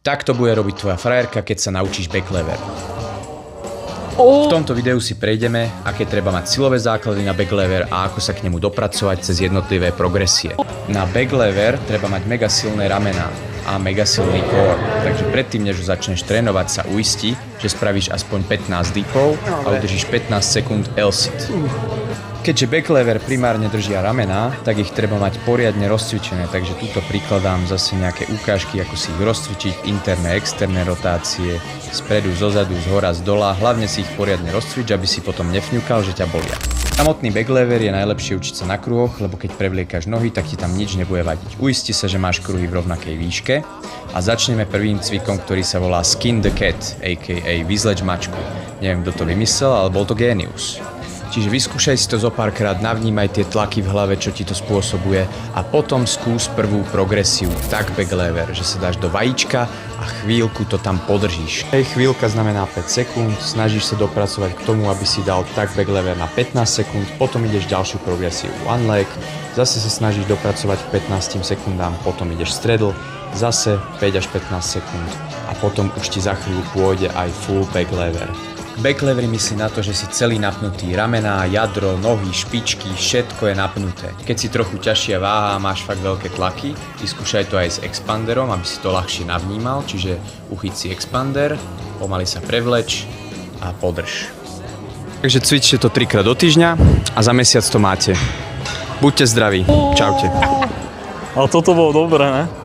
Tak to bude robiť tvoja frajerka, keď sa naučíš back lever. V tomto videu si prejdeme, aké treba mať silové základy na back lever a ako sa k nemu dopracovať cez jednotlivé progresie. Na back lever treba mať mega silné ramená a mega silný core, takže predtým, než začneš trénovať, sa uisti, že spravíš aspoň 15 dipov a udržíš 15 sekúnd L-sit. Keďže back lever primárne držia ramená, tak ich treba mať poriadne rozcvičené, takže tuto prikladám zase nejaké ukážky, ako si ich rozcvičiť, interné, externé rotácie, spredu, zozadu, zhora, zdola, hlavne si ich poriadne rozcvič, aby si potom nefňukal, že ťa bolia. Samotný back lever je najlepšie učiť sa na kruhoch, lebo keď prevliekaš nohy, tak ti tam nič nebude vadiť. Uisti sa, že máš kruhy v rovnakej výške a začneme prvým cvikom, ktorý sa volá Skin the Cat, aka vyzleč mačku. Neviem, kto to vymyslel, ale bol to génius. Čiže vyskúšaj si to zo párkrát, navnímaj tie tlaky v hlave, čo ti to spôsobuje a potom skús prvú progresiu, tak back lever, že sa dáš do vajíčka a chvíľku to tam podržíš. Chvíľka znamená 5 sekúnd, snažíš sa dopracovať k tomu, aby si dal tak back lever na 15 sekúnd, potom ideš ďalšiu progresiu one leg, zase sa snažíš dopracovať k 15 sekundám, potom ideš straddle, zase 5 až 15 sekúnd a potom už ti za chvíľu pôjde aj full back lever. Back lever myslí na to, že si celý napnutý, ramená, jadro, nohy, špičky, všetko je napnuté. Keď si trochu ťažšia váha a máš fakt veľké tlaky, vyskúšaj to aj s expanderom, aby si to ľahšie navnímal, čiže uchyť si expander, pomaly sa prevleč a podrž. Takže cvičte to 3-krát do týždňa a za mesiac to máte. Buďte zdraví. Čaute. Ale toto bolo dobré, ne?